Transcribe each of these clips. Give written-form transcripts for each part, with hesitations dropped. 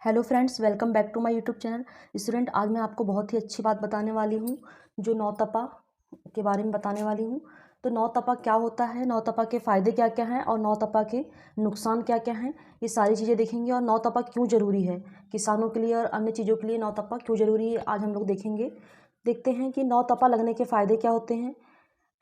Hello friends, welcome back to my YouTube channel. Student, आज मैं आपको बहुत ही अच्छी बात बताने वाली हूँ, जो नौतपा के बारे में बताने वाली हूँ। तो नौतपा क्या होता है, नौतपा के फ़ायदे क्या क्या हैं और नौतपा के नुकसान क्या क्या हैं, ये सारी चीज़ें देखेंगे। और नौतपा क्यों ज़रूरी है किसानों के लिए और अन्य चीज़ों के लिए, नौतपा क्यों ज़रूरी है, आज हम लोग देखेंगे। देखते हैं कि नौतपा लगने के फ़ायदे क्या होते हैं।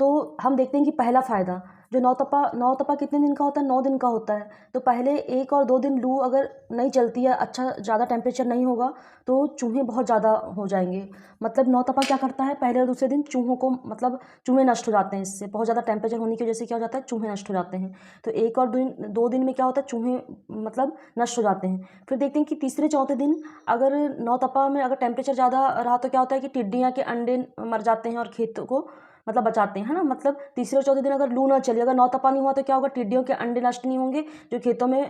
तो हम देखते हैं कि पहला फ़ायदा, जो नौतपा कितने दिन का होता है, 9 दिन का होता है। तो पहले 1 और 2 दिन लू अगर नहीं चलती है, अच्छा ज़्यादा टेम्परेचर नहीं होगा, तो चूहे बहुत ज़्यादा हो जाएंगे। मतलब नौतपा क्या करता है, पहले और दूसरे दिन चूहों को, मतलब चूहे नष्ट हो जाते हैं। इससे बहुत ज़्यादा टेम्परेचर होने की वजह से क्या हो जाता है, चूहे नष्ट हो जाते हैं। तो 1 और 2 दिन में क्या होता है, चूहे मतलब नष्ट हो जाते हैं। फिर देखते हैं कि तीसरे चौथे दिन अगर नौतपा में अगर टेम्परेचर ज़्यादा रहा तो क्या होता है कि टिड्डियाँ के अंडे मर जाते हैं और खेतों को मतलब बचाते हैं, है ना। मतलब तीसरे और चौथे दिन अगर लू ना चली, अगर नौतपा नहीं हुआ, तो क्या होगा, टिड्डियों के अंडे नष्ट नहीं होंगे, जो खेतों में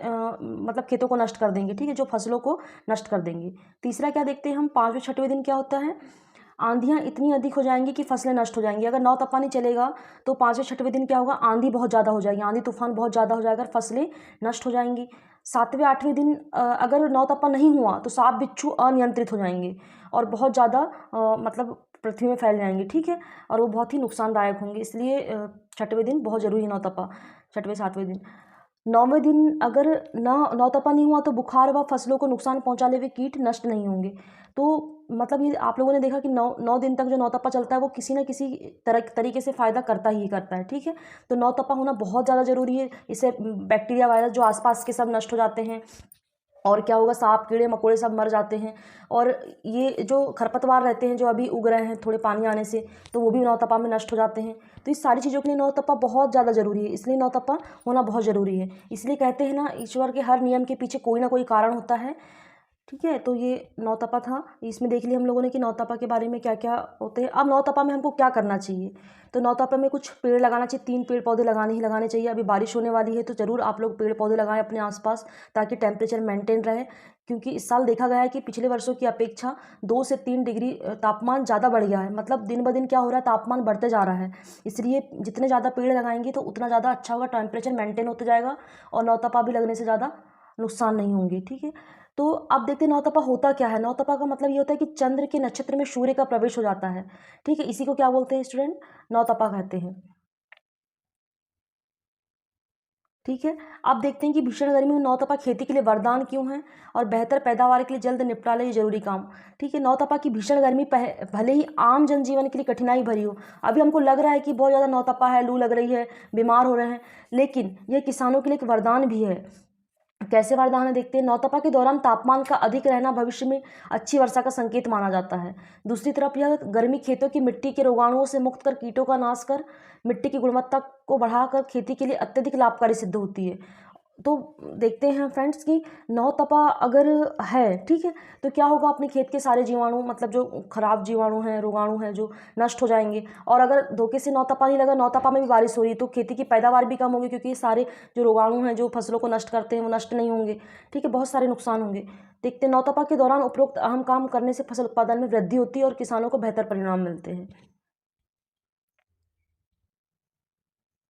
मतलब खेतों को नष्ट कर देंगे, ठीक है, जो फसलों को नष्ट कर देंगे। तीसरा क्या देखते हैं हम, 5वें 6वें दिन क्या होता है, आंधियाँ इतनी अधिक हो जाएंगी कि फसलें नष्ट हो जाएंगी। अगर नौतपा नहीं चलेगा तो 5वें 6वें दिन क्या होगा, आंधी बहुत ज़्यादा हो जाएगी, आंधी तूफान बहुत ज़्यादा हो जाएगा, फसलें नष्ट हो जाएंगी। 7वें 8वें दिन अगर नौतपा नहीं हुआ तो सांप बिच्छू अनियंत्रित हो जाएंगे और बहुत ज़्यादा मतलब पृथ्वी में फैल जाएंगे, ठीक है, और वो बहुत ही नुकसानदायक होंगे। इसलिए 6वें दिन बहुत ज़रूरी है नौतपा, 6वें 7वें दिन। 9वें दिन अगर नौतपा नहीं हुआ तो बुखार व फसलों को नुकसान पहुंचाने हुए कीट नष्ट नहीं होंगे। तो मतलब ये आप लोगों ने देखा कि 9 दिन तक जो नौतपा चलता है वो किसी न किसी तरीके से फ़ायदा करता ही करता है, ठीक है। तो नौतपा होना बहुत ज़्यादा ज़रूरी है। इससे बैक्टीरिया वायरस जो आसपास के सब नष्ट हो जाते हैं, और क्या होगा, सांप कीड़े मकोड़े सब मर जाते हैं। और ये जो खरपतवार रहते हैं जो अभी उग रहे हैं थोड़े पानी आने से, तो वो भी नौतपा में नष्ट हो जाते हैं। तो इस सारी चीज़ों के लिए नौतपा बहुत ज़्यादा ज़रूरी है, इसलिए नौतपा होना बहुत ज़रूरी है। इसलिए कहते हैं ना, ईश्वर के हर नियम के पीछे कोई ना कोई कारण होता है, ठीक है। तो ये नौतपा था, इसमें देख लिया हम लोगों ने कि नौतपा के बारे में क्या क्या होते हैं। अब नौतपा में हमको क्या करना चाहिए, तो नौतपा में कुछ पेड़ लगाना चाहिए, 3 पेड़ पौधे लगाने ही लगाने चाहिए। अभी बारिश होने वाली है तो ज़रूर आप लोग पेड़ पौधे लगाएं अपने आसपास, ताकि टेम्परेचर मेंटेन रहे। क्योंकि इस साल देखा गया है कि पिछले वर्षों की अपेक्षा 2 से 3 डिग्री तापमान ज़्यादा बढ़ गया है। मतलब दिन ब दिन क्या हो रहा है, तापमान बढ़ते जा रहा है। इसलिए जितने ज़्यादा पेड़ लगाएंगे तो उतना ज़्यादा अच्छा होगा, टेम्परेचर मेंटेन होते जाएगा और नौतपा भी लगने से ज़्यादा नुकसान नहीं होंगे, ठीक है। तो अब देखते हैं नौतपा होता क्या है। नौतपा का मतलब ये होता है कि चंद्र के नक्षत्र में सूर्य का प्रवेश हो जाता है, ठीक है। इसी को क्या बोलते हैं स्टूडेंट, नौतपा कहते हैं, ठीक है। अब देखते हैं कि भीषण गर्मी में नौतपा खेती के लिए वरदान क्यों है और बेहतर पैदावार के लिए जल्द निपटा ले ये जरूरी काम, ठीक है। नौतपा की भीषण गर्मी भले ही आम जनजीवन के लिए कठिनाई भरी हो, अभी हमको लग रहा है कि बहुत ज़्यादा नौतपा है, लू लग रही है, बीमार हो रहे हैं, लेकिन यह किसानों के लिए एक वरदान भी है। कैसे वरदान है देखते हैं। नौतपा के दौरान तापमान का अधिक रहना भविष्य में अच्छी वर्षा का संकेत माना जाता है। दूसरी तरफ यह गर्मी खेतों की मिट्टी के रोगाणुओं से मुक्त कर, कीटों का नाश कर, मिट्टी की गुणवत्ता को बढ़ाकर खेती के लिए अत्यधिक लाभकारी सिद्ध होती है। तो देखते हैं फ्रेंड्स कि नौतपा अगर है, ठीक है, तो क्या होगा, अपने खेत के सारे जीवाणु, मतलब जो खराब जीवाणु हैं, रोगाणु हैं, जो नष्ट हो जाएंगे। और अगर धोखे से नौतपा नहीं लगा, नौतपा में भी बारिश हो रही है, तो खेती की पैदावार भी कम होगी, क्योंकि ये सारे जो रोगाणु हैं जो फसलों को नष्ट करते हैं वो नष्ट नहीं होंगे, ठीक है, बहुत सारे नुकसान होंगे। देखते हैं नौतपा के दौरान उपरोक्त अहम काम करने से फसल उत्पादन में वृद्धि होती है और किसानों को बेहतर परिणाम मिलते हैं।